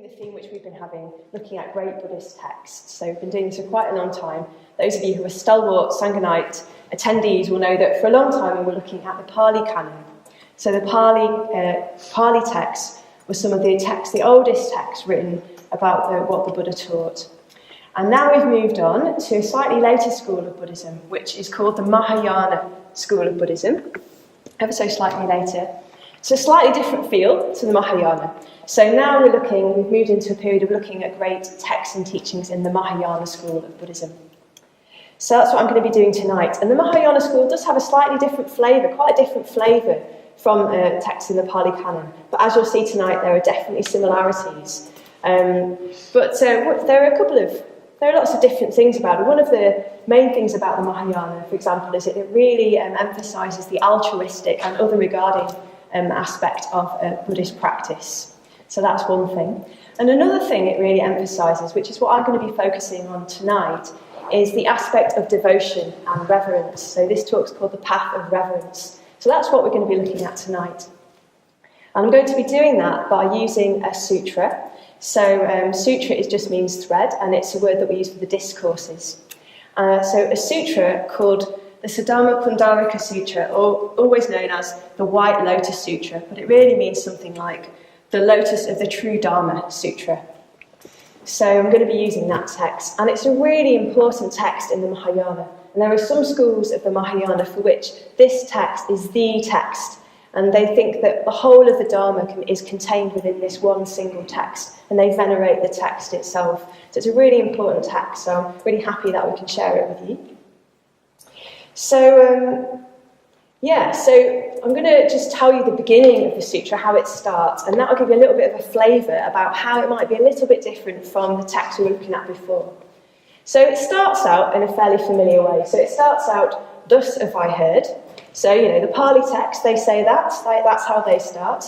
the theme which we've been having, looking at great Buddhist texts. So we've been doing this for quite a long time. Those of you who are stalwart Sangha night attendees will know that for a long time we were looking at the Pali Canon. So the Pali texts were some of the texts, the oldest texts written about what the Buddha taught. And now we've moved on to a slightly later school of Buddhism, which is called the Mahayana school of Buddhism, ever so slightly later. It's a slightly different feel to the Mahayana. So now we've moved into a period of looking at great texts and teachings in the Mahayana school of Buddhism. So that's what I'm going to be doing tonight. And the Mahayana school does have a slightly different flavour, quite a different flavour from texts in the Pali Canon. But as you'll see tonight, there are definitely similarities. There are lots of different things about it. One of the main things about the Mahayana, for example, is that it really emphasises the altruistic and other regarding aspect of Buddhist practice. So that's one thing. And another thing it really emphasises, which is what I'm going to be focusing on tonight, is the aspect of devotion and reverence. So this talk's called the Path of Reverence. So that's what we're going to be looking at tonight. And I'm going to be doing that by using a sutra. So sutra just means thread, and it's a word that we use for the discourses. So a sutra called the Siddharma Pundarika Sutra, or always known as the White Lotus Sutra, but it really means something like the Lotus of the True Dharma Sutra. So I'm going to be using that text, and it's a really important text in the Mahayana. And there are some schools of the Mahayana for which this text is the text, and they think that the whole of the Dharma is contained within this one single text, and they venerate the text itself. So it's a really important text, so I'm really happy that we can share it with you. So I'm going to just tell you the beginning of the sutra, how it starts, and that will give you a little bit of a flavour about how it might be a little bit different from the text we were looking at before. So it starts out in a fairly familiar way. So it starts out, "Thus have I heard." So, the Pali text, they say that's how they start.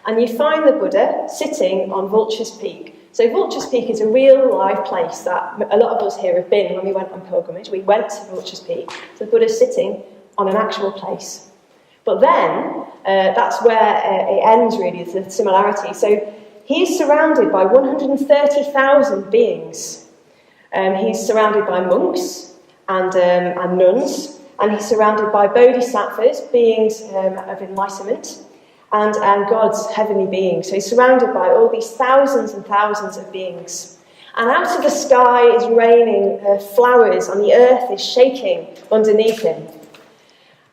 And you find the Buddha sitting on Vulture's Peak. So Vulture's Peak is a real live place that a lot of us here have been when we went on pilgrimage. We went to Vulture's Peak. So the Buddha's sitting on an actual place. But then, that's where it ends really, the similarity. So he is surrounded by 130,000 beings. He's surrounded by monks and nuns, and he's surrounded by bodhisattvas, beings of enlightenment, and God's heavenly beings. So he's surrounded by all these thousands and thousands of beings. And out of the sky is raining flowers, and the earth is shaking underneath him.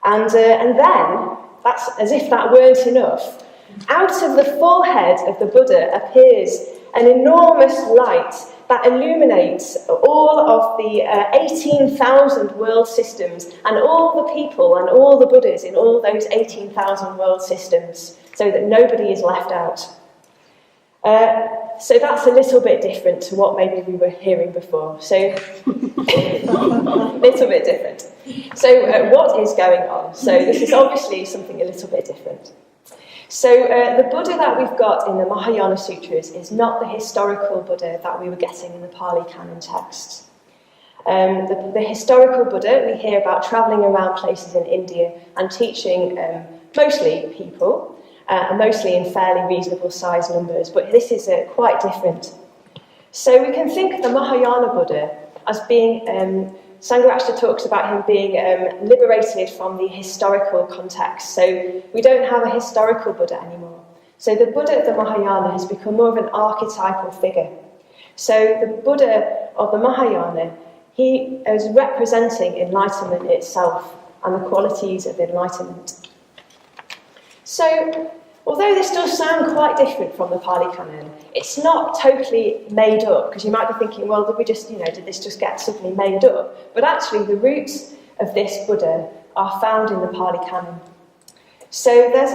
And then, that's as if that weren't enough, out of the forehead of the Buddha appears an enormous light that illuminates all of the 18,000 world systems and all the people and all the Buddhas in all those 18,000 world systems, so that nobody is left out. So that's a little bit different to what maybe we were hearing before. So, a little bit different. So what is going on? So this is obviously something a little bit different. So the Buddha that we've got in the Mahayana Sutras is not the historical Buddha that we were getting in the Pali Canon texts. The historical Buddha we hear about travelling around places in India and teaching mostly people, and mostly in fairly reasonable sized numbers, but this is quite different. So we can think of the Mahayana Buddha as being, Sangha talks about him being liberated from the historical context. So we don't have a historical Buddha anymore. So the Buddha of the Mahayana has become more of an archetypal figure. So the Buddha of the Mahayana, he is representing enlightenment itself and the qualities of enlightenment. So, although this does sound quite different from the Pali Canon, it's not totally made up, because you might be thinking, well, did this just get suddenly made up? But actually, the roots of this Buddha are found in the Pali Canon. So there's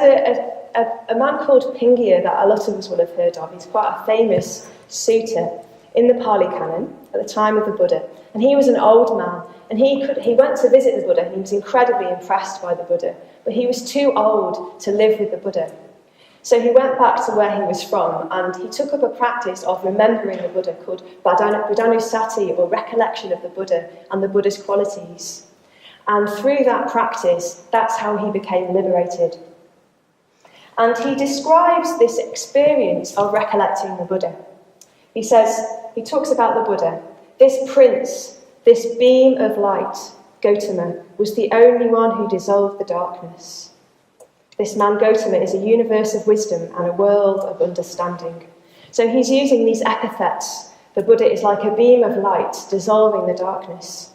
a man called Pingya that a lot of us will have heard of. He's quite a famous sutta in the Pali Canon at the time of the Buddha. And he was an old man, and he went to visit the Buddha, and he was incredibly impressed by the Buddha. But he was too old to live with the Buddha. So he went back to where he was from, and he took up a practice of remembering the Buddha called Buddhanusati, or recollection of the Buddha and the Buddha's qualities. And through that practice, that's how he became liberated. And he describes this experience of recollecting the Buddha. He talks about the Buddha. This prince, this beam of light, Gautama, was the only one who dissolved the darkness. This man Gautama is a universe of wisdom and a world of understanding. So he's using these epithets. The Buddha is like a beam of light dissolving the darkness.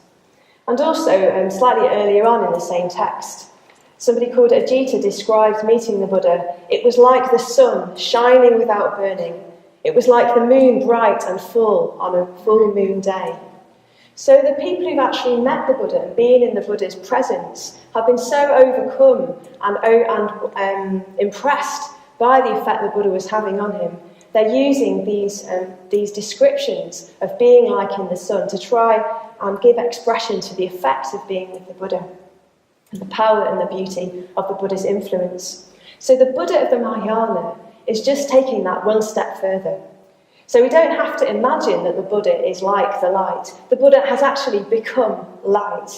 And also, slightly earlier on in the same text, somebody called Ajita described meeting the Buddha. It was like the sun shining without burning. It was like the moon bright and full on a full moon day. So the people who've actually met the Buddha and been in the Buddha's presence have been so overcome and impressed by the effect the Buddha was having on him. They're using these descriptions of being like in the sun to try and give expression to the effects of being with the Buddha and the power and the beauty of the Buddha's influence. So the Buddha of the Mahayana is just taking that one step further. So we don't have to imagine that the Buddha is like the light. The Buddha has actually become light.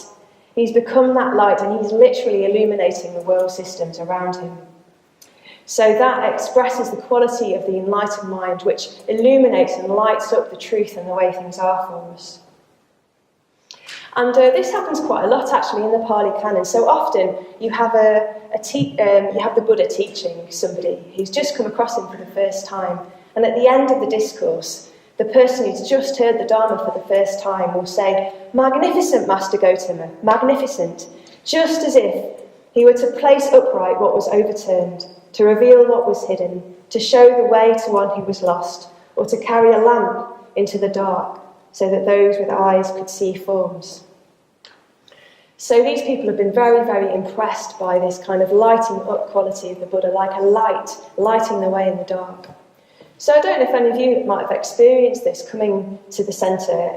He's become that light, and he's literally illuminating the world systems around him. So that expresses the quality of the enlightened mind, which illuminates and lights up the truth and the way things are for us. And this happens quite a lot, actually, in the Pali Canon. So often you have you have the Buddha teaching somebody who's just come across him for the first time, and at the end of the discourse, the person who's just heard the Dharma for the first time will say, "Magnificent, Master Gautama, magnificent," just as if he were to place upright what was overturned, to reveal what was hidden, to show the way to one who was lost, or to carry a lamp into the dark, so that those with eyes could see forms. So these people have been very, very impressed by this kind of lighting up quality of the Buddha, like a light, lighting the way in the dark. So I don't know if any of you might have experienced this coming to the centre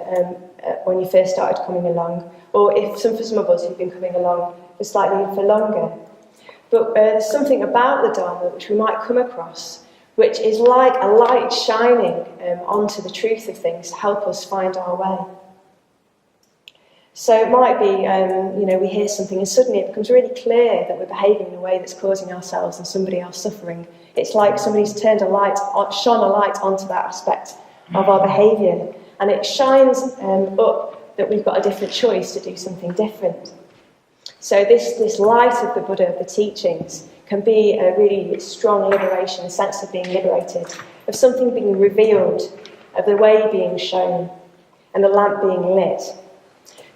when you first started coming along, or if for some of us who've been coming along for longer. But there's something about the Dharma which we might come across, which is like a light shining onto the truth of things to help us find our way. So it might be, we hear something and suddenly it becomes really clear that we're behaving in a way that's causing ourselves and somebody else suffering. It's like somebody's shone a light onto that aspect of our behaviour, and it shines up that we've got a different choice to do something different. So this light of the Buddha, of the teachings, can be a really strong liberation, a sense of being liberated, of something being revealed, of the way being shown, and the lamp being lit.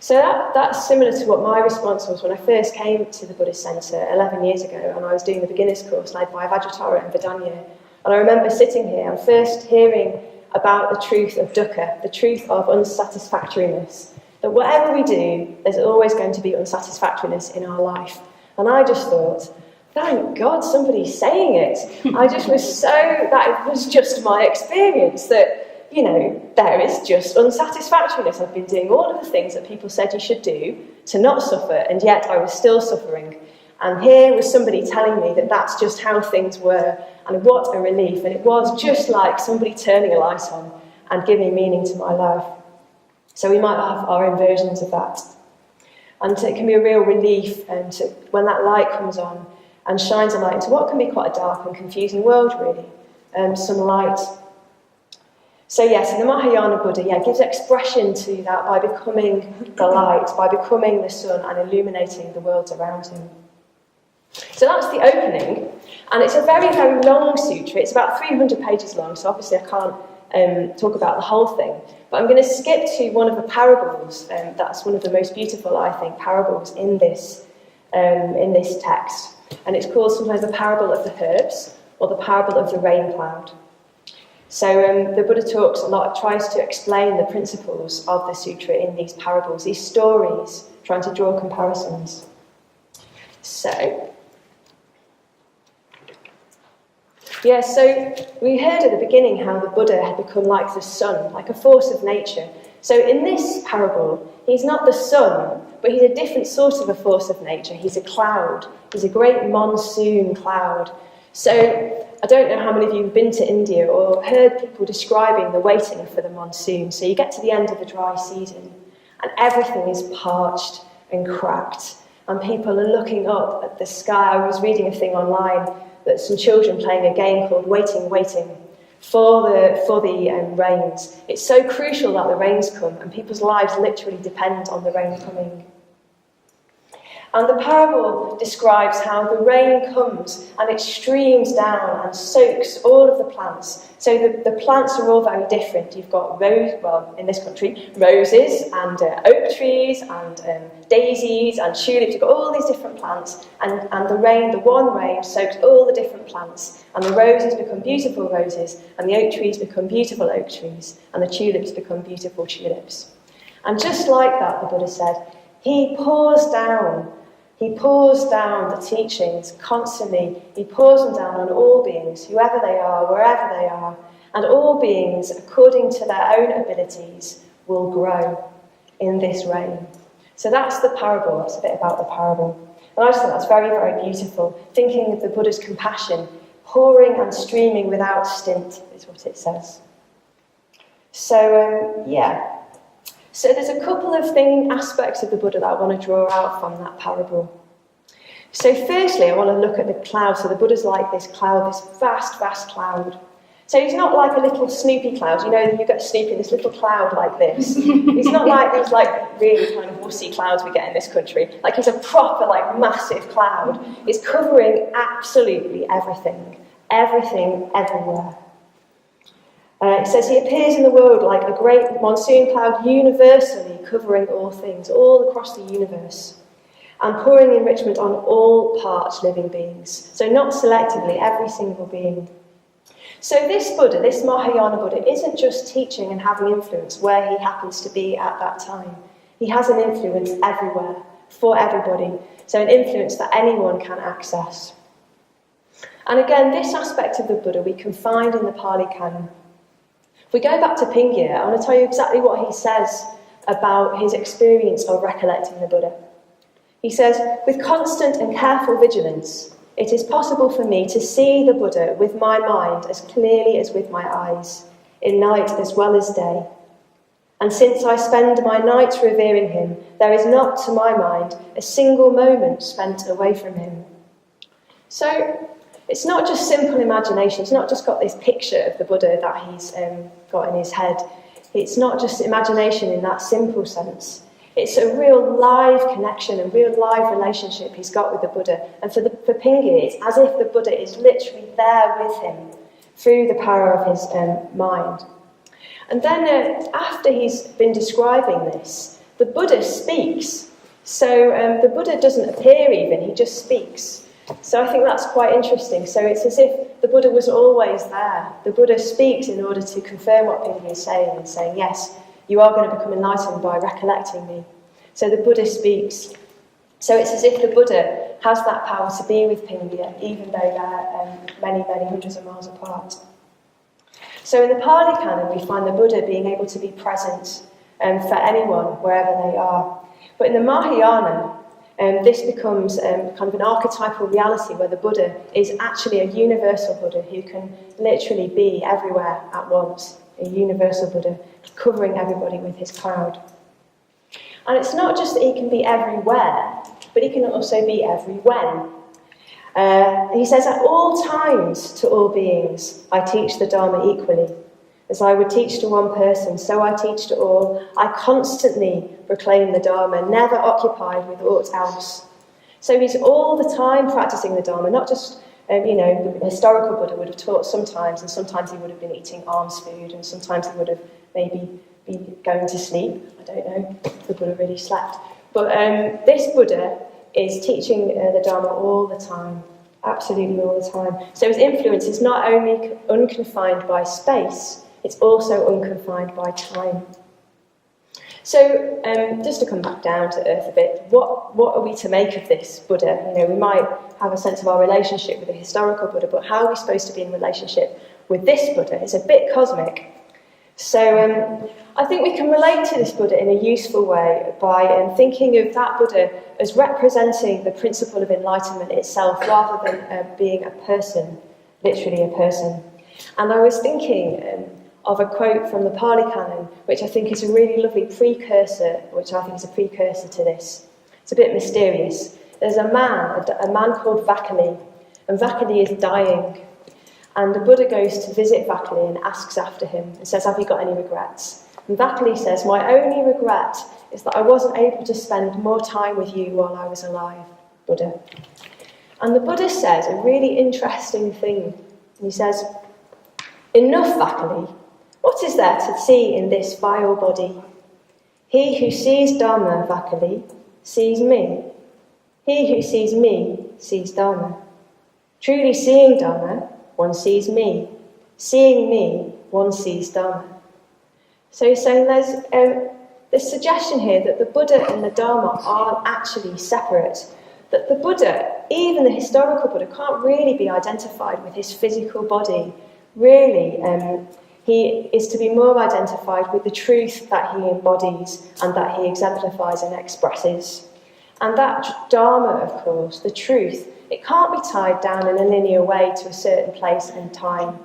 So that's similar to what my response was when I first came to the Buddhist Centre 11 years ago, and I was doing the beginner's course led by Vajratara and Vedanya. And I remember sitting here and first hearing about the truth of dukkha, the truth of unsatisfactoriness, that whatever we do, there's always going to be unsatisfactoriness in our life. And I just thought, thank God somebody's saying it. That was just my experience, that, there is just unsatisfactoriness. I've been doing all of the things that people said you should do to not suffer, and yet I was still suffering. And here was somebody telling me that that's just how things were, and what a relief. And it was just like somebody turning a light on and giving meaning to my life. So we might have our own versions of that. And it can be a real relief when that light comes on and shines a light into what can be quite a dark and confusing world, really. Some light. So yes, the Mahayana Buddha gives expression to that by becoming the light, by becoming the sun and illuminating the worlds around him. So that's the opening, and it's a very, very long sutra. It's about 300 pages long, so obviously I can't talk about the whole thing. But I'm going to skip to one of the parables. That's one of the most beautiful, I think, parables in this text. And it's called sometimes the parable of the herbs or the parable of the rain cloud. So the Buddha talks a lot, tries to explain the principles of the sutra in these parables, these stories, trying to draw comparisons. So we heard at the beginning how the Buddha had become like the sun, like a force of nature. So in this parable, he's not the sun, but he's a different sort of a force of nature. He's a cloud. He's a great monsoon cloud. So I don't know how many of you have been to India or heard people describing the waiting for the monsoon. So you get to the end of the dry season and everything is parched and cracked and people are looking up at the sky. I was reading a thing online that some children playing a game called Waiting, Waiting, for the rains. It's so crucial that the rains come, and people's lives literally depend on the rain coming. And the parable describes how the rain comes and it streams down and soaks all of the plants. So the plants are all very different. You've got in this country, roses and oak trees and daisies and tulips. You've got all these different plants, and the one rain soaks all the different plants, and the roses become beautiful roses, and the oak trees become beautiful oak trees, and the tulips become beautiful tulips. And just like that, the Buddha said, he pours down the teachings constantly. He pours them down on all beings, whoever they are, wherever they are, and all beings, according to their own abilities, will grow in this rain. So that's the parable. That's a bit about the parable. And I just think that's very, very beautiful. Thinking of the Buddha's compassion, pouring and streaming without stint, is what it says. So, So there's a couple of aspects of the Buddha that I want to draw out from that parable. So firstly, I want to look at the cloud. So the Buddha's like this cloud, this vast, vast cloud. So he's not like a little Snoopy cloud. You know, you get Snoopy, this little cloud like this. He's not like these really kind of wussy clouds we get in this country. Like he's a proper, massive cloud. He's covering absolutely everything. Everything, everywhere. It says he appears in the world like a great monsoon cloud, universally covering all things, all across the universe, and pouring enrichment on all parched living beings. So not selectively, every single being. So this Buddha, this Mahayana Buddha, isn't just teaching and having influence where he happens to be at that time. He has an influence everywhere, for everybody. So an influence that anyone can access. And again, this aspect of the Buddha we can find in the Pali Canon. If we go back to Pingyur, I want to tell you exactly what he says about his experience of recollecting the Buddha. He says, with constant and careful vigilance, it is possible for me to see the Buddha with my mind as clearly as with my eyes, in night as well as day. And since I spend my nights revering him, there is not, to my mind, a single moment spent away from him. So, it's not just simple imagination. It's not just got this picture of the Buddha that he's got in his head. It's not just imagination in that simple sense. It's a real live connection, a real live relationship he's got with the Buddha. And for Pingyur, it's as if the Buddha is literally there with him through the power of his mind. And then after he's been describing this, the Buddha speaks. So the Buddha doesn't appear even, he just speaks. So I think that's quite interesting. So it's as if the Buddha was always there. The Buddha speaks in order to confirm what Pingyur is saying and saying, yes, you are going to become enlightened by recollecting me. So the Buddha speaks. So it's as if the Buddha has that power to be with Pingyur, even though they're many, many hundreds of miles apart. So in the Pali Canon, we find the Buddha being able to be present for anyone, wherever they are. But in the Mahayana, this becomes kind of an archetypal reality where the Buddha is actually a universal Buddha who can literally be everywhere at once. A universal Buddha covering everybody with his cloud. And it's not just that he can be everywhere, but he can also be everywhen. He says, at all times to all beings, I teach the Dharma equally. As I would teach to one person, so I teach to all. I constantly proclaim the Dharma, never occupied with aught else. So he's all the time practicing the Dharma, not just, the historical Buddha would have taught sometimes, and sometimes he would have been eating alms food, and sometimes he would have maybe been going to sleep. I don't know if the Buddha really slept. But this Buddha is teaching the Dharma all the time, absolutely all the time. So his influence is not only unconfined by space, it's also unconfined by time. So, just to come back down to earth a bit, what are we to make of this Buddha? We might have a sense of our relationship with the historical Buddha, but how are we supposed to be in relationship with this Buddha? It's a bit cosmic. So, I think we can relate to this Buddha in a useful way by thinking of that Buddha as representing the principle of enlightenment itself, rather than being a person, literally a person. And I was thinking of a quote from the Pali Canon, which I think is a really lovely precursor, to this. It's a bit mysterious. There's a man called Vakali, and Vakali is dying. And the Buddha goes to visit Vakali and asks after him and says, have you got any regrets? And Vakali says, my only regret is that I wasn't able to spend more time with you while I was alive, Buddha. And the Buddha says a really interesting thing. He says, enough, Vakali. What is there to see in this vile body? He who sees Dharma, Vakali, sees me. He who sees me sees Dharma. Truly seeing Dharma, one sees me. Seeing me, one sees Dharma. So he's saying there's this suggestion here that the Buddha and the Dharma aren't actually separate. That the Buddha, even the historical Buddha, can't really be identified with his physical body. Really, he is to be more identified with the truth that he embodies and that he exemplifies and expresses. And that Dharma, of course, the truth, it can't be tied down in a linear way to a certain place and time.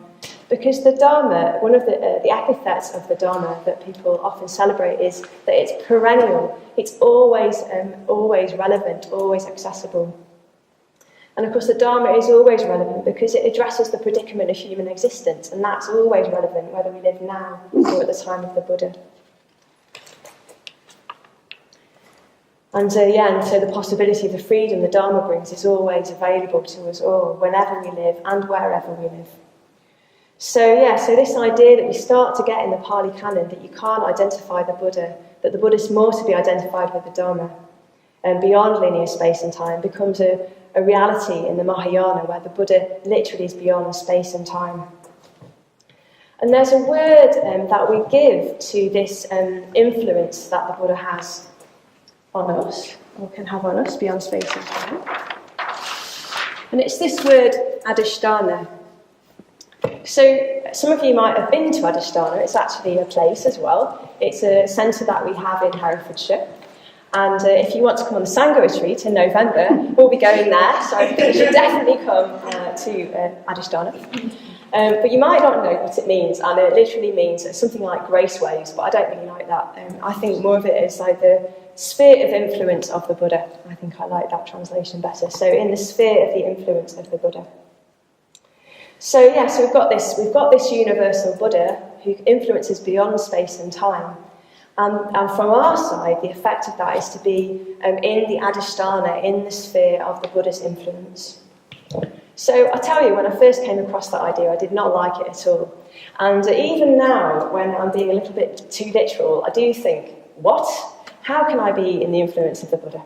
Because the Dharma, one of the epithets of the Dharma that people often celebrate is that it's perennial, it's always relevant, always accessible. And of course the Dharma is always relevant because it addresses the predicament of human existence, and that's always relevant whether we live now or at the time of the Buddha. And so the possibility of the freedom the Dharma brings is always available to us all, whenever we live and wherever we live. So this idea that we start to get in the Pali Canon that you can't identify the Buddha, that the Buddha is more to be identified with the Dharma, and beyond linear space and time, becomes a reality in the Mahayana where the Buddha literally is beyond space and time. And there's a word that we give to this influence that the Buddha has on us, or can have on us beyond space and time. And it's this word, Adhisthana. So some of you might have been to Adhisthana. It's actually a place as well. It's a centre that we have in Herefordshire. And if you want to come on the Sangha retreat in November, we'll be going there. So I think you should definitely come to Adhisthana. But you might not know what it means, and it literally means something like grace waves, but I don't really like that. I think more of it is like the sphere of influence of the Buddha. I think I like that translation better. So in the sphere of the influence of the Buddha. So we've got this universal Buddha who influences beyond space and time. And from our side, the effect of that is to be in the Adhisthana, in the sphere of the Buddha's influence. So I tell you, when I first came across that idea, I did not like it at all. And even now, when I'm being a little bit too literal, I do think, what? How can I be in the influence of the Buddha?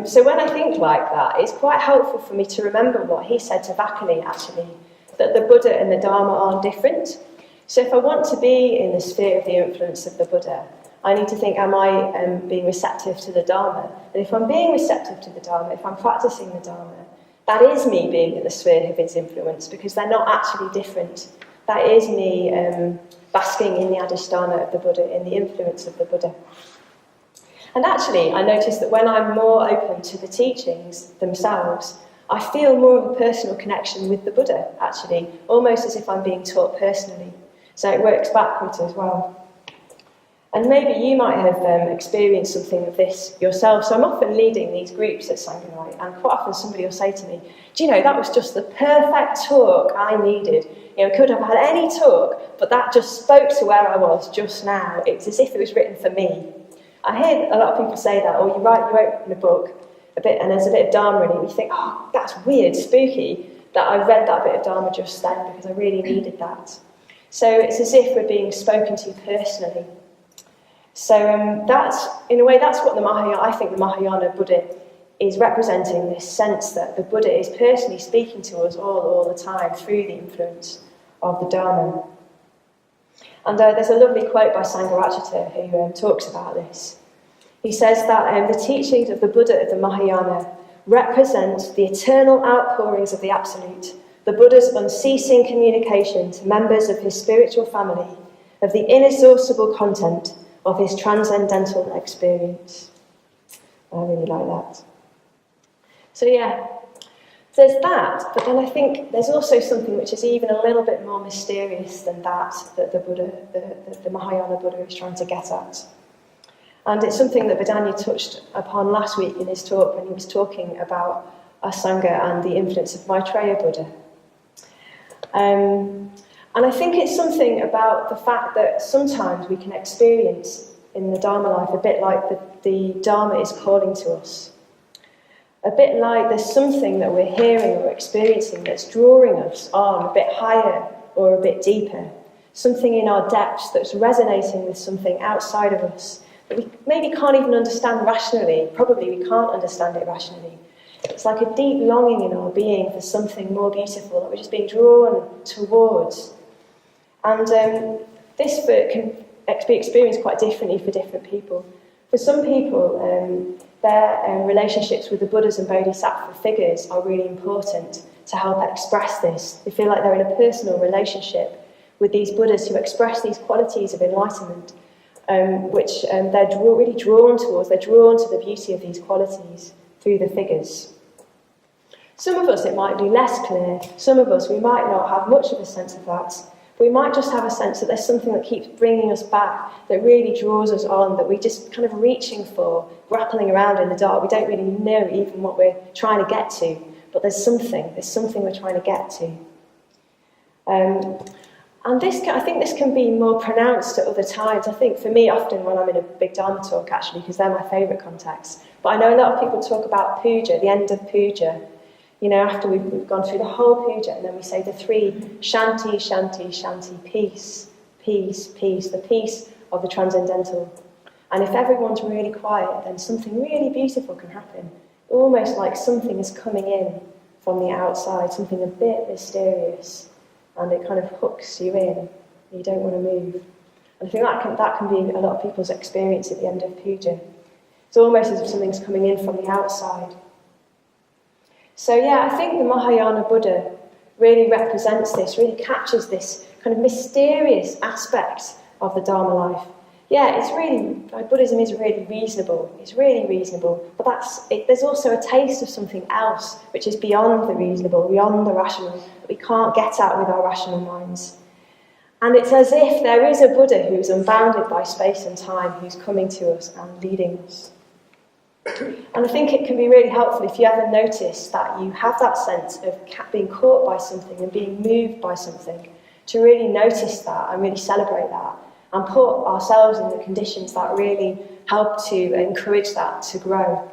So when I think like that, it's quite helpful for me to remember what he said to Vakali, actually, that the Buddha and the Dharma aren't different. So if I want to be in the sphere of the influence of the Buddha, I need to think, am I being receptive to the Dharma? And if I'm being receptive to the Dharma, if I'm practicing the Dharma, that is me being in the sphere of its influence, because they're not actually different. That is me basking in the Adhisthana of the Buddha, in the influence of the Buddha. And actually, I notice that when I'm more open to the teachings themselves, I feel more of a personal connection with the Buddha, actually, almost as if I'm being taught personally. So it works backwards as well. And maybe you might have experienced something of this yourself. So I'm often leading these groups at Sangha, and quite often somebody will say to me, do you know, that was just the perfect talk I needed. You know, I could have had any talk, but that just spoke to where I was just now. It's as if it was written for me. I hear a lot of people say that, you wrote in a book a bit, and there's a bit of Dharma in it, and you think, oh, that's weird, spooky, that I read that bit of Dharma just then, because I really needed that. So it's as if we're being spoken to personally. So that's, in a way, that's what I think the Mahayana Buddha is representing, this sense that the Buddha is personally speaking to us all the time through the influence of the Dharma. And there's a lovely quote by Sangha who talks about this. He says that the teachings of the Buddha of the Mahayana represent the eternal outpourings of the Absolute, the Buddha's unceasing communication to members of his spiritual family of the inexhaustible content of his transcendental experience. I really like that. So there's that, but then I think there's also something which is even a little bit more mysterious than that the Buddha, the Mahayana Buddha is trying to get at. And it's something that Vedanya touched upon last week in his talk when he was talking about our Sangha and the influence of Maitreya Buddha. And I think it's something about the fact that sometimes we can experience in the Dharma life a bit like the Dharma is calling to us. A bit like there's something that we're hearing or experiencing that's drawing us on a bit higher or a bit deeper. Something in our depths that's resonating with something outside of us that we maybe can't even understand rationally. Probably we can't understand it rationally. It's like a deep longing in our being for something more beautiful that we're just being drawn towards. And this can be experienced quite differently for different people. For some people, their relationships with the Buddhas and Bodhisattva figures are really important to help express this. They feel like they're in a personal relationship with these Buddhas who express these qualities of enlightenment, which they're really drawn towards. They're drawn to the beauty of these qualities through the figures. Some of us, it might be less clear. Some of us, we might not have much of a sense of that. We might just have a sense that there's something that keeps bringing us back, that really draws us on, that we're just kind of reaching for, grappling around in the dark. We don't really know even what we're trying to get to, but there's something we're trying to get to. And I think this can be more pronounced at other times. I think for me, often when I'm in a big Dharma talk, actually, because they're my favourite contexts. But I know a lot of people talk about puja, the end of puja. You know, after we've gone through the whole puja, and then we say the three, shanti, shanti, shanti, peace, peace, peace, the peace of the transcendental. And if everyone's really quiet, then something really beautiful can happen. Almost like something is coming in from the outside, something a bit mysterious, and it kind of hooks you in. You don't want to move. And I think that can be a lot of people's experience at the end of puja. It's almost as if something's coming in from the outside. So yeah, I think the Mahayana Buddha really represents this, really captures this kind of mysterious aspect of the Dharma life. Yeah, it's really, Buddhism is really reasonable. It's really reasonable. But there's also a taste of something else, which is beyond the reasonable, beyond the rational, that we can't get at with our rational minds. And it's as if there is a Buddha who's unbounded by space and time, who's coming to us and leading us. And I think it can be really helpful if you ever notice that you have that sense of being caught by something and being moved by something, to really notice that and really celebrate that and put ourselves in the conditions that really help to encourage that to grow,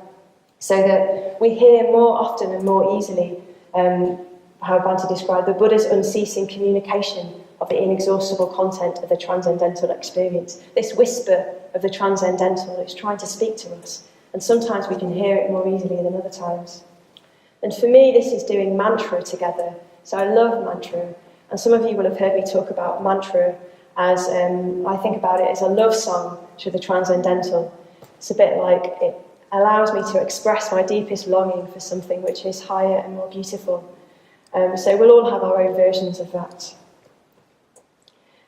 so that we hear more often and more easily how Bhante described the Buddha's unceasing communication of the inexhaustible content of the transcendental experience. This whisper of the transcendental is trying to speak to us. And sometimes we can hear it more easily than other times. And for me, this is doing mantra together. So I love mantra. And some of you will have heard me talk about mantra as, I think about it as a love song to the transcendental. It's a bit like it allows me to express my deepest longing for something which is higher and more beautiful. So we'll all have our own versions of that.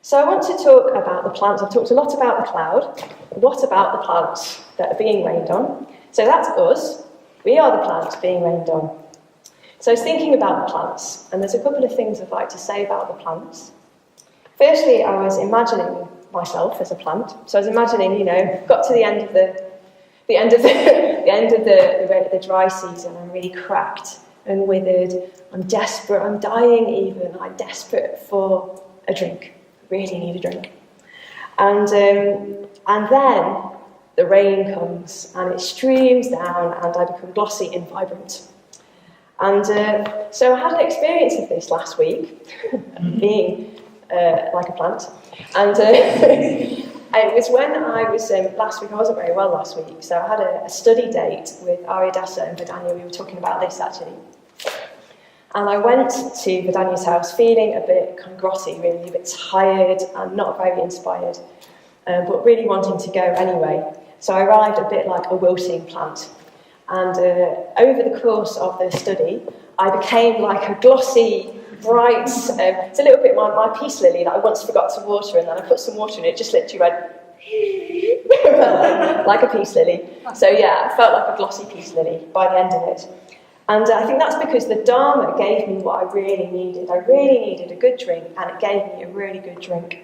So I want to talk about the plants. I've talked a lot about the cloud. What about the plants that are being rained on? So that's us. We are the plants being rained on. So I was thinking about the plants, and there's a couple of things I'd like to say about the plants. Firstly, I was imagining myself as a plant. So I was imagining, got to the end of the dry season. I'm really cracked and withered. I'm desperate. I'm dying even. I'm desperate for a drink. Really need a drink. And then the rain comes and it streams down and I become glossy and vibrant. And so I had an experience of this last week, being like a plant. And it was when I was, last week, I wasn't very well last week, so I had a study date with Aryadasa and Vedanya. We were talking about this actually. And I went to Vedanya's house feeling a bit kind of grotty, really, a bit tired and not very inspired, but really wanting to go anyway. So I arrived a bit like a wilting plant. And over the course of the study, I became like a glossy, bright, it's a little bit my peace lily that I once forgot to water, and then I put some water in it, just literally went like a peace lily. So yeah, I felt like a glossy peace lily by the end of it. And I think that's because the Dharma gave me what I really needed. I really needed a good drink, and it gave me a really good drink.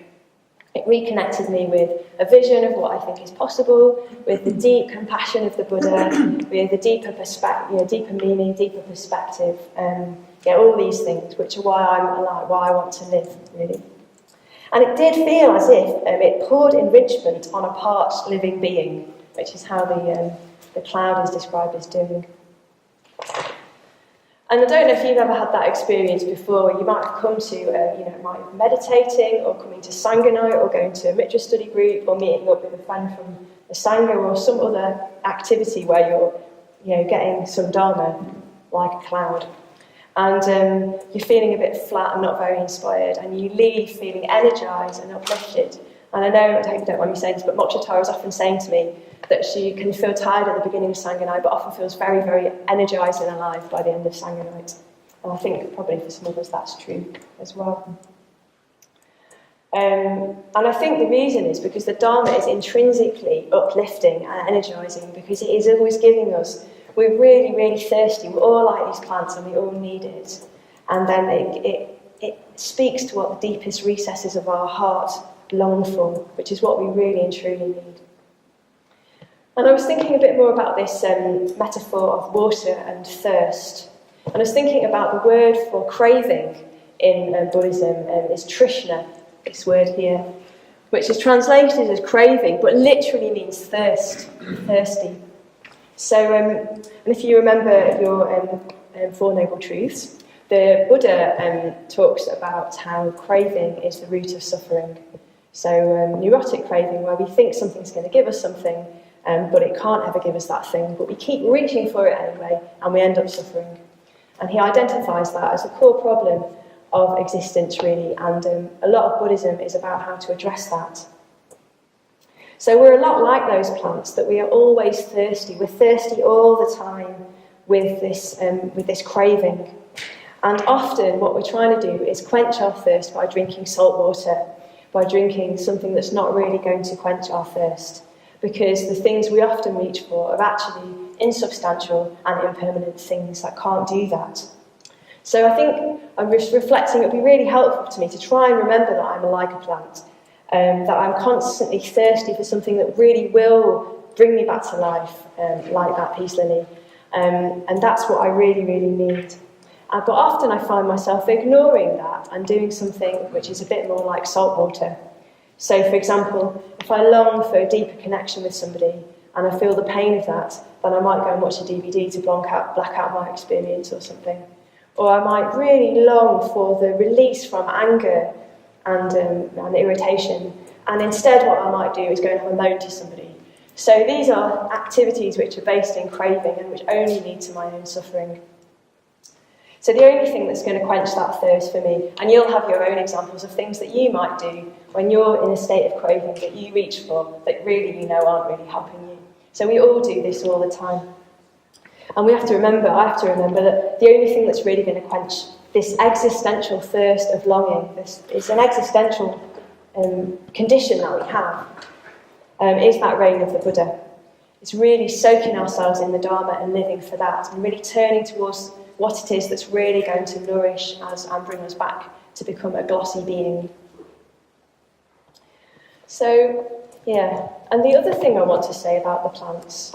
It reconnected me with a vision of what I think is possible, with the deep compassion of the Buddha, with a deeper perspective, deeper meaning, deeper perspective. all these things, which are why I'm alive, why I want to live, really. And it did feel as if it poured enrichment on a parched living being, which is how the cloud is described as doing. And I don't know if you've ever had that experience before. You might have come to, might be meditating, or coming to Sangha night, or going to a Mitra study group, or meeting up with a friend from the Sangha, or some other activity where you're, getting some Dharma, like a cloud. And you're feeling a bit flat and not very inspired, and you leave feeling energised and uplifted. And I hope you don't mind me saying this, but Moksha Tara is often saying to me that she can feel tired at the beginning of Sangha night, but often feels very, very energised and alive by the end of Sangha night. And I think probably for some of us that's true as well. And I think the reason is because the Dharma is intrinsically uplifting and energising, because it is always giving us. We're really, really thirsty. We're all like these plants, and we all need it. And then it speaks to what the deepest recesses of our heart long for, which is what we really and truly need. And I was thinking a bit more about this metaphor of water and thirst. And I was thinking about the word for craving in Buddhism is trishna, this word here, which is translated as craving, but literally means thirst, thirsty. So, and if you remember your Four Noble Truths, the Buddha talks about how craving is the root of suffering. So, neurotic craving, where we think something's going to give us something, but it can't ever give us that thing, but we keep reaching for it anyway, and we end up suffering. And he identifies that as a core problem of existence, really, and a lot of Buddhism is about how to address that. So we're a lot like those plants, that we are always thirsty. We're thirsty all the time with this craving. And often what we're trying to do is quench our thirst by drinking salt water, by drinking something that's not really going to quench our thirst, because the things we often reach for are actually insubstantial and impermanent things that can't do that. So I think I'm just reflecting, it would be really helpful to me to try and remember that I'm like a plant, that I'm constantly thirsty for something that really will bring me back to life, like that peace lily. And that's what I really, really need. But often I find myself ignoring that and doing something which is a bit more like salt water. So, for example, if I long for a deeper connection with somebody and I feel the pain of that, then I might go and watch a DVD to black out my experience or something. Or I might really long for the release from anger and irritation, and instead what I might do is go and have a moan to somebody. So these are activities which are based in craving and which only lead to my own suffering. So the only thing that's going to quench that thirst for me, and you'll have your own examples of things that you might do when you're in a state of craving that you reach for, that really you know aren't really helping you. So we all do this all the time. And I have to remember that the only thing that's really going to quench this existential thirst of longing, this is an existential condition that we have, is that reign of the Buddha. It's really soaking ourselves in the Dharma and living for that, and really turning towards what it is that's really going to nourish us and bring us back to become a glossy being. So, yeah, and the other thing I want to say about the plants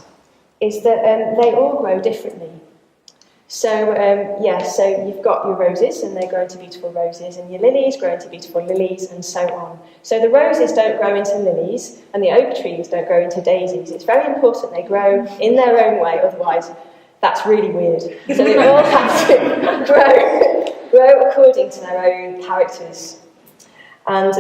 is that they all grow differently. So, so you've got your roses, and they grow into beautiful roses, and your lilies grow into beautiful lilies, and so on. So the roses don't grow into lilies, and the oak trees don't grow into daisies. It's very important they grow in their own way, otherwise that's really weird. So they all have to grow according to their own characters. And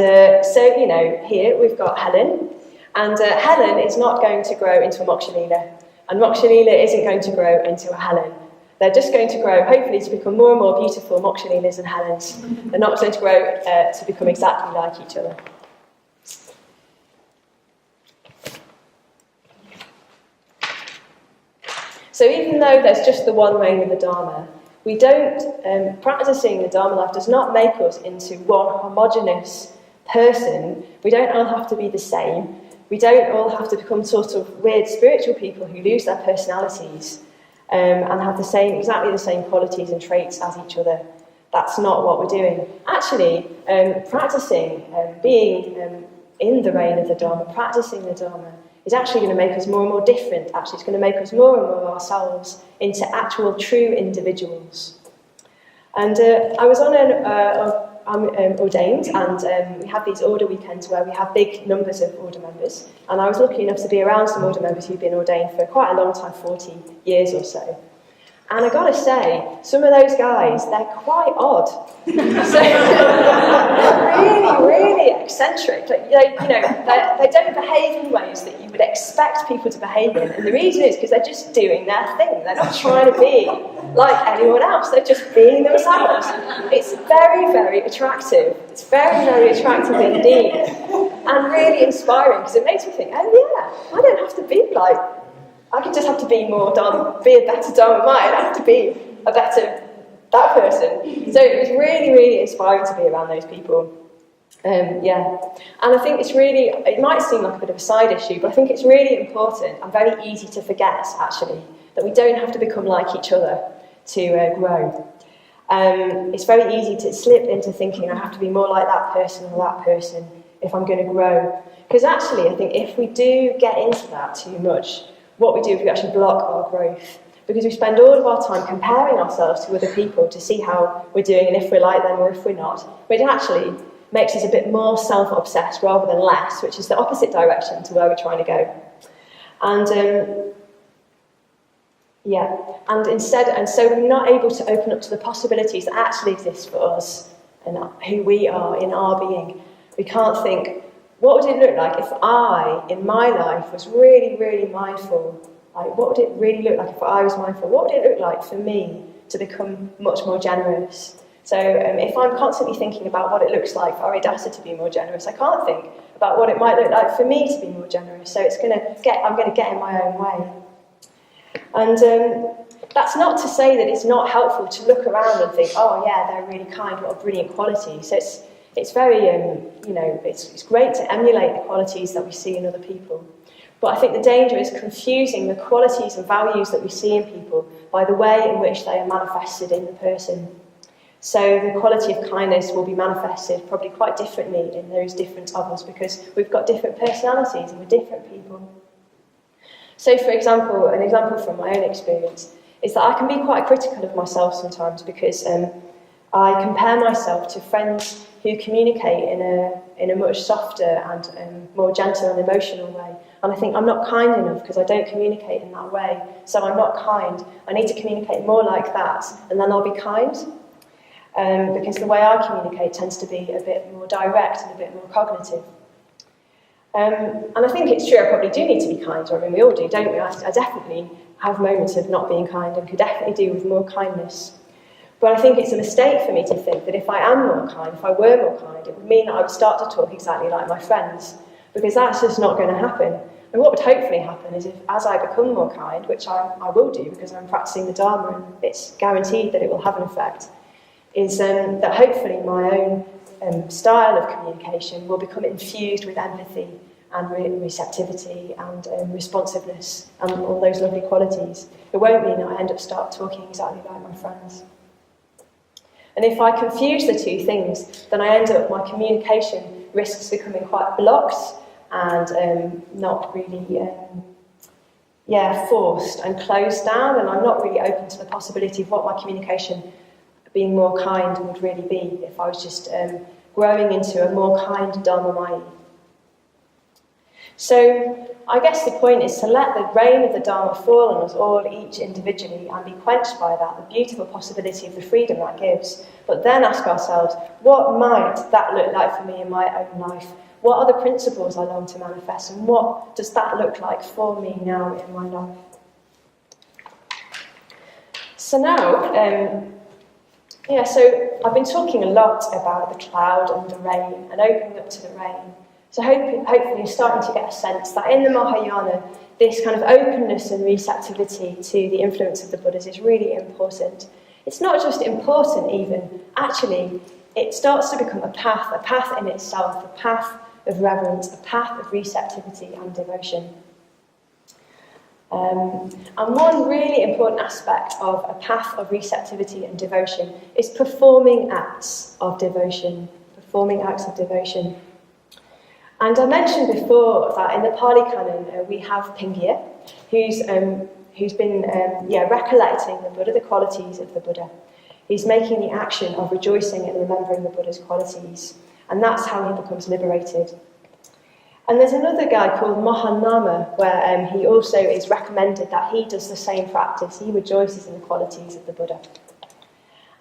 here we've got Helen, and Helen is not going to grow into a Moksha Lila, and Moksha Lila isn't going to grow into a Helen. They're just going to grow, hopefully, to become more and more beautiful Moksha Lilas and Helens. They're not going to grow to become exactly like each other. So even though there's just the one reign of the Dharma, we don't, practicing the Dharma life does not make us into one homogeneous person. We don't all have to be the same. We don't all have to become sort of weird spiritual people who lose their personalities and have exactly the same qualities and traits as each other. That's not what we're doing. Actually, practicing being in the reign of the Dharma, practicing the Dharma, is actually going to make us more and more different. Actually, it's going to make us more and more ourselves into actual true individuals. And I was on I'm ordained, and we have these order weekends where we have big numbers of order members. And I was lucky enough to be around some order members who've been ordained for quite a long time, 40 years or so. And I've got to say, some of those guys, they're quite odd. So, really eccentric. Like, they don't behave in ways that you would expect people to behave in. And the reason is because they're just doing their thing. They're not trying to be like anyone else. They're just being themselves. It's very, very attractive. It's very, very attractive indeed. And really inspiring, because it makes me think, oh yeah, I don't have to be like... I could just have to be more be a better Dharmamayi. I don't have to be a better that person. So it was really, really inspiring to be around those people. And I think it's really, it might seem like a bit of a side issue, but I think it's really important and very easy to forget, actually, that we don't have to become like each other to grow. It's very easy to slip into thinking I have to be more like that person or that person if I'm going to grow. Because actually, I think if we do get into that too much, what we do is we actually block our growth, because we spend all of our time comparing ourselves to other people to see how we're doing and if we're like them or if we're not, which actually makes us a bit more self-obsessed rather than less, which is the opposite direction to where we're trying to go. And so we're not able to open up to the possibilities that actually exist for us and who we are in our being. We can't think, what would it look like if I, in my life, was really, really mindful? Like, what would it really look like if I was mindful? What would it look like for me to become much more generous? So if I'm constantly thinking about what it looks like for Aridasa to be more generous, I can't think about what it might look like for me to be more generous. So I'm going to get in my own way. And that's not to say that it's not helpful to look around and think, oh yeah, they're really kind, what a brilliant quality. So it's very, it's great to emulate the qualities that we see in other people. But I think the danger is confusing the qualities and values that we see in people by the way in which they are manifested in the person. So the quality of kindness will be manifested probably quite differently in those different others, because we've got different personalities and we're different people. So for example, an example from my own experience is that I can be quite critical of myself sometimes, because I compare myself to friends who communicate in a much softer and more gentle and emotional way. And I think I'm not kind enough because I don't communicate in that way. So I'm not kind. I need to communicate more like that, and then I'll be kind. Because the way I communicate tends to be a bit more direct and a bit more cognitive. And I think it's true, I probably do need to be kinder. I mean, we all do, don't we? I definitely have moments of not being kind and could definitely do with more kindness. But I think it's a mistake for me to think that if I am more kind, if I were more kind, it would mean that I would start to talk exactly like my friends, because that's just not going to happen. And what would hopefully happen is, if as I become more kind, which I will do because I'm practicing the Dharma and it's guaranteed that it will have an effect, is that hopefully my own style of communication will become infused with empathy and receptivity and responsiveness and all those lovely qualities. It won't mean that I end up start talking exactly like my friends. And if I confuse the two things, then I end up, my communication risks becoming quite blocked and not really, forced and closed down, and I'm not really open to the possibility of what my communication being more kind would really be if I was just growing into a more kind Dharmamayi. So I guess the point is to let the rain of the Dharma fall on us all, each individually, and be quenched by that, the beautiful possibility of the freedom that gives. But then ask ourselves, what might that look like for me in my own life? What are the principles I long to manifest, and what does that look like for me now in my life? So now, so I've been talking a lot about the cloud and the rain and opening up to the rain. So hopefully you're starting to get a sense that in the Mahayana, this kind of openness and receptivity to the influence of the Buddhas is really important. It's not just important even, actually, it starts to become a path in itself, a path of reverence, a path of receptivity and devotion. And one really important aspect of a path of receptivity and devotion is performing acts of devotion. And I mentioned before that in the Pali Canon we have Pingya, who's been recollecting the Buddha, the qualities of the Buddha. He's making the action of rejoicing and remembering the Buddha's qualities. And that's how he becomes liberated. And there's another guy called Mahayana, where he also is recommended that he does the same practice. He rejoices in the qualities of the Buddha.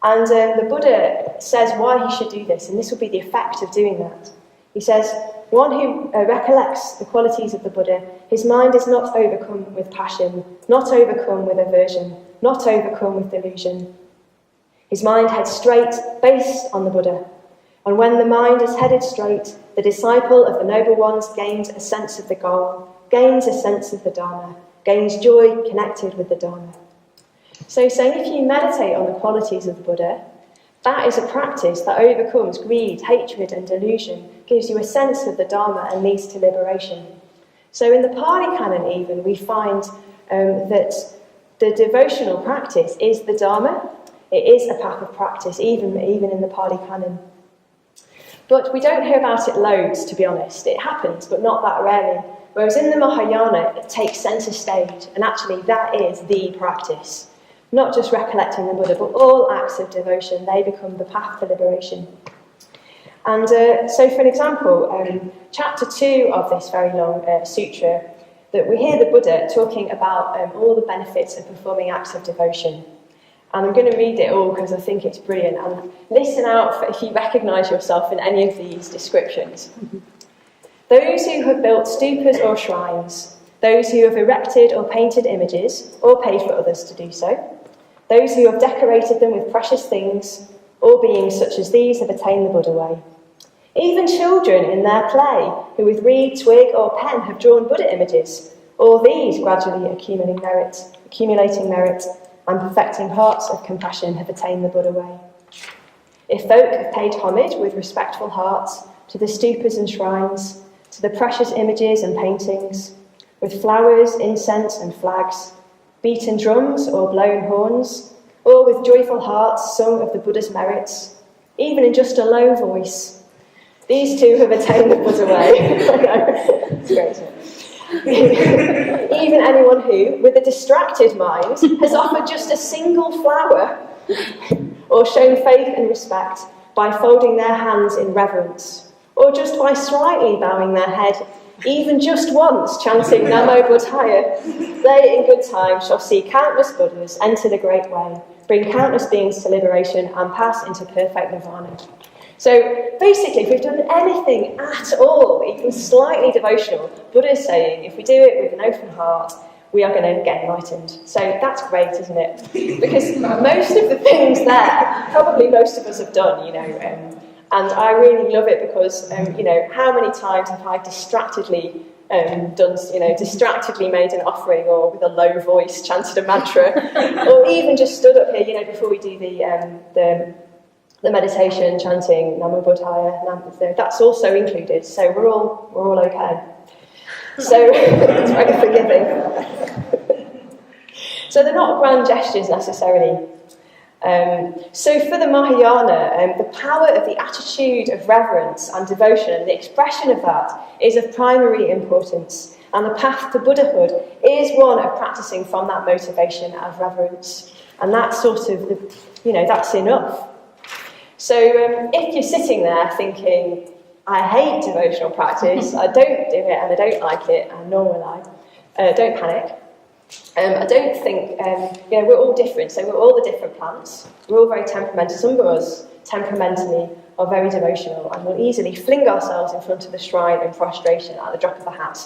And the Buddha says why he should do this, and this will be the effect of doing that. He says, one who recollects the qualities of the Buddha, his mind is not overcome with passion, not overcome with aversion, not overcome with delusion. His mind heads straight, based on the Buddha. And when the mind is headed straight, the disciple of the noble ones gains a sense of the goal, gains a sense of the Dharma, gains joy connected with the Dharma. So he's saying if you meditate on the qualities of the Buddha, that is a practice that overcomes greed, hatred and delusion, gives you a sense of the Dharma and leads to liberation. So in the Pali Canon even, we find that the devotional practice is the Dharma. It is a path of practice, even in the Pali Canon. But we don't hear about it loads, to be honest. It happens, but not that rarely. Whereas in the Mahayana, it takes centre stage, and actually that is the practice. Not just recollecting the Buddha, but all acts of devotion, they become the path to liberation. And so for an example, chapter 2 of this very long sutra, that we hear the Buddha talking about all the benefits of performing acts of devotion. And I'm going to read it all because I think it's brilliant. And listen out if you recognise yourself in any of these descriptions. Those who have built stupas or shrines, those who have erected or painted images, or paid for others to do so, those who have decorated them with precious things, all beings such as these have attained the Buddha way. Even children in their play, who with reed, twig or pen have drawn Buddha images, all these gradually accumulating merit, and perfecting hearts of compassion have attained the Buddha way. If folk have paid homage with respectful hearts to the stupas and shrines, to the precious images and paintings, with flowers, incense and flags, beaten drums or blown horns, or with joyful hearts sung of the Buddha's merits, even in just a low voice, these two have attained the Buddha way. It's great, isn't it? Even anyone who, with a distracted mind, has offered just a single flower or shown faith and respect by folding their hands in reverence, or just by slightly bowing their head, even just once chanting Namo Buddhaya, they in good time shall see countless Buddhas enter the great way, bring countless beings to liberation and pass into perfect nirvana. So basically, if we've done anything at all, even slightly devotional, Buddha is saying if we do it with an open heart, we are going to get enlightened. So that's great, isn't it? Because most of the things there, probably most of us have done, and I really love it because, how many times have I distractedly distractedly made an offering or with a low voice chanted a mantra, or even just stood up here, before we do the meditation, chanting Namo Buddhaya, that's also included, so we're all okay. So it's very forgiving. So they're not grand gestures necessarily. So for the Mahayana, the power of the attitude of reverence and devotion and the expression of that is of primary importance, and the path to Buddhahood is one of practicing from that motivation of reverence, and that's sort of that's enough. So if you're sitting there thinking, I hate devotional practice, I don't do it and I don't like it, and nor will I, don't panic. I don't think, we're all different, so we're all the different plants. We're all very temperamental. Some of us, temperamentally, are very devotional and will easily fling ourselves in front of the shrine in prostration at the drop of a hat.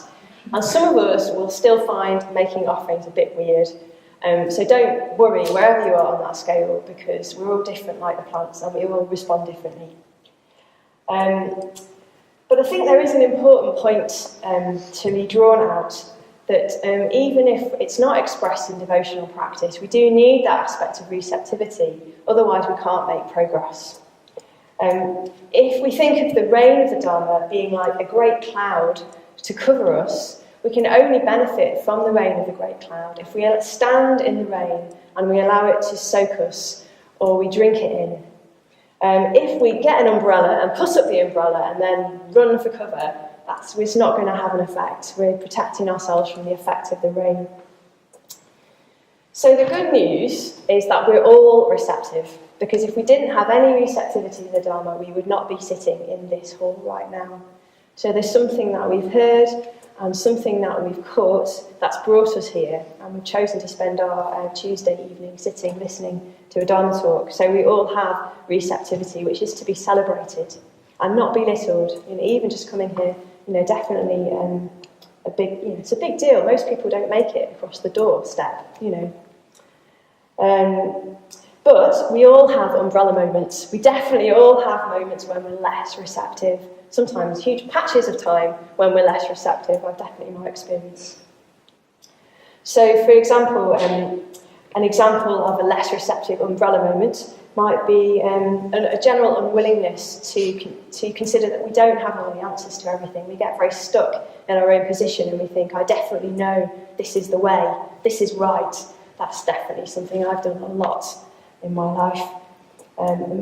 And some of us will still find making offerings a bit weird. So don't worry wherever you are on that scale, because we're all different like the plants and we all respond differently. But I think there is an important point to be drawn out, that even if it's not expressed in devotional practice, we do need that aspect of receptivity, otherwise we can't make progress. If we think of the rain of the Dharma being like a great cloud to cover us, we can only benefit from the rain of the great cloud if we stand in the rain and we allow it to soak us, or we drink it in. If we get an umbrella and put up the umbrella and then run for cover, it's not going to have an effect. We're protecting ourselves from the effect of the rain. So the good news is that we're all receptive. Because if we didn't have any receptivity to the Dharma, we would not be sitting in this hall right now. So there's something that we've heard and something that we've caught that's brought us here, and we've chosen to spend our Tuesday evening sitting, listening to a Dharma talk. So we all have receptivity, which is to be celebrated and not belittled. Even just coming here, definitely it's a big deal. Most people don't make it across the doorstep, But we all have umbrella moments. We definitely all have moments when we're less receptive. Sometimes huge patches of time when we're less receptive. I've definitely my experience. So, for example, an example of a less receptive umbrella moment might be a general unwillingness to consider that we don't have all the answers to everything. We get very stuck in our own position and we think, I definitely know this is the way, this is right. That's definitely something I've done a lot in my life.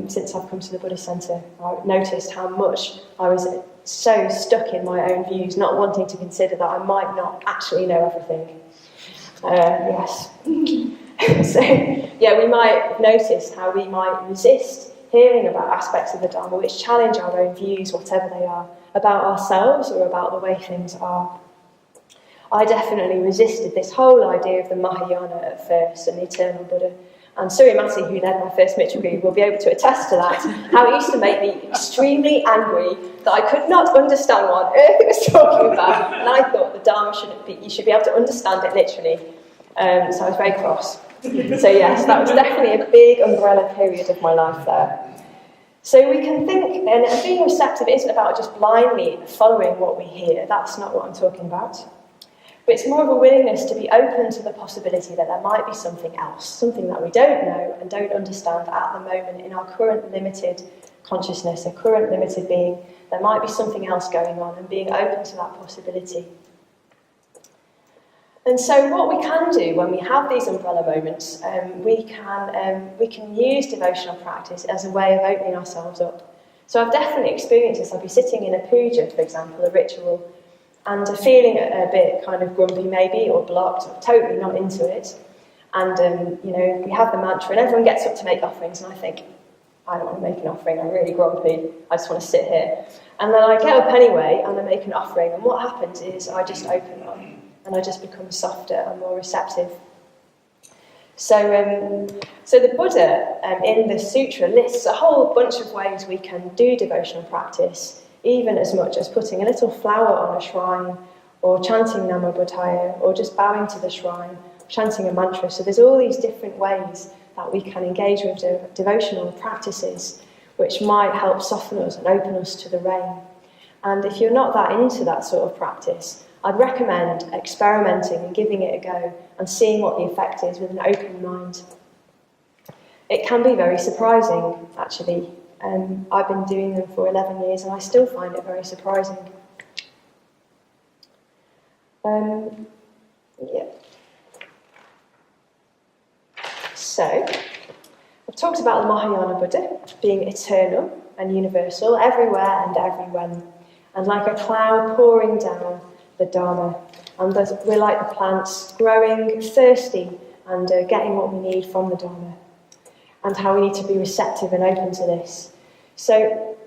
Since I've come to the Buddhist Centre, I've noticed how much I was so stuck in my own views, not wanting to consider that I might not actually know everything. Yes. So, we might have noticed how we might resist hearing about aspects of the Dharma which challenge our own views, whatever they are, about ourselves or about the way things are. I definitely resisted this whole idea of the Mahayana at first and the eternal Buddha. And Surimati, who led my first Mitra group, will be able to attest to that, how it used to make me extremely angry that I could not understand what on earth it was talking about. And I thought the Dharma you should be able to understand it literally. So I was very cross. So yes, that was definitely a big umbrella period of my life there. So we can think, and being receptive isn't about just blindly following what we hear. That's not what I'm talking about. But it's more of a willingness to be open to the possibility that there might be something else, something that we don't know and don't understand at the moment in our current limited consciousness, a current limited being. There might be something else going on, and being open to that possibility. And so what we can do when we have these umbrella moments, we can use devotional practice as a way of opening ourselves up. So I've definitely experienced this. I'll be sitting in a puja, for example, a ritual, and feeling a bit kind of grumpy maybe, or blocked, or totally not into it. And, we have the mantra and everyone gets up to make offerings, and I think, I don't want to make an offering, I'm really grumpy, I just want to sit here. And then I get up anyway and I make an offering, and what happens is I just open up and I just become softer and more receptive. So the Buddha in the sutra lists a whole bunch of ways we can do devotional practice, even as much as putting a little flower on a shrine, or chanting Namo Buddhaya, or just bowing to the shrine, chanting a mantra. So there's all these different ways that we can engage with devotional practices, which might help soften us and open us to the rain. And if you're not that into that sort of practice, I'd recommend experimenting and giving it a go and seeing what the effect is with an open mind. It can be very surprising, actually. I've been doing them for 11 years and I still find it very surprising. So, I've talked about the Mahayana Buddha being eternal and universal, everywhere and everywhen, and like a cloud pouring down the Dharma. And we're like the plants, growing, thirsty, and getting what we need from the Dharma. And how we need to be receptive and open to this. So,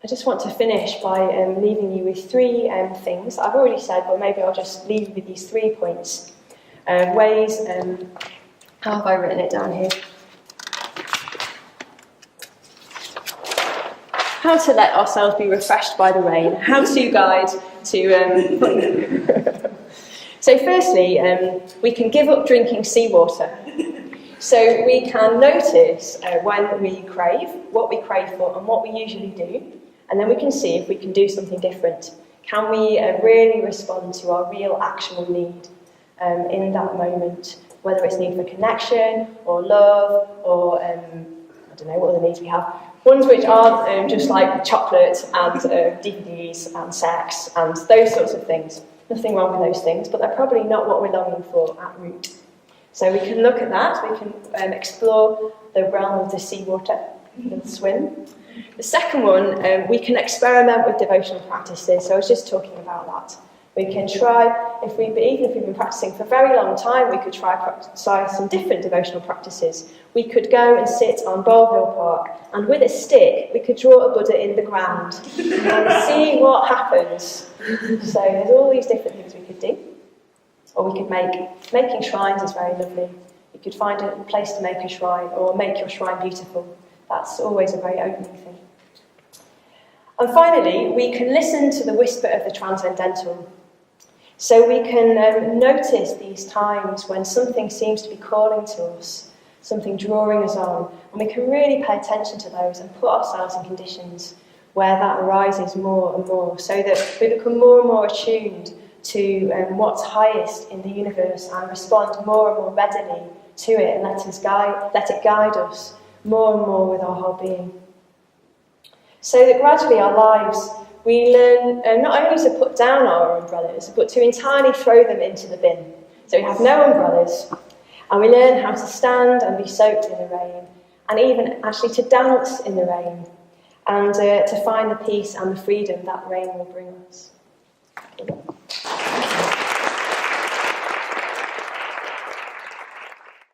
I just want to finish by leaving you with three things that I've already said, but maybe I'll just leave you with these 3 points. Ways, how have I written it down here? How to let ourselves be refreshed by the rain. How-to guide to... So firstly, we can give up drinking seawater. So we can notice when we crave, what we crave for and what we usually do, and then we can see if we can do something different. Can we really respond to our real actual need in that moment, whether it's need for connection or love or, I don't know what other needs we have. Ones which aren't just like chocolate and DVDs and sex and those sorts of things. Nothing wrong with those things, but they're probably not what we're longing for at root. So we can look at that, we can explore the realm of the seawater, and swim. The second one, we can experiment with devotional practices, so I was just talking about that. We can try, even if we've been practicing for a very long time, we could try some different devotional practices. We could go and sit on Bole Hill Park, and with a stick, we could draw a Buddha in the ground and see what happens. So there's all these different things we could do. Or we could making shrines is very lovely. You could find a place to make a shrine, or make your shrine beautiful. That's always a very opening thing. And finally, we can listen to the whisper of the transcendental. So we can notice these times when something seems to be calling to us, something drawing us on, and we can really pay attention to those and put ourselves in conditions where that arises more and more, so that we become more and more attuned to what's highest in the universe and respond more and more readily to it and let it guide us more and more with our whole being. So that gradually our lives, we learn not only to put down our umbrellas, but to entirely throw them into the bin. So we have no umbrellas, and we learn how to stand and be soaked in the rain, and even actually to dance in the rain, and to find the peace and the freedom that rain will bring us.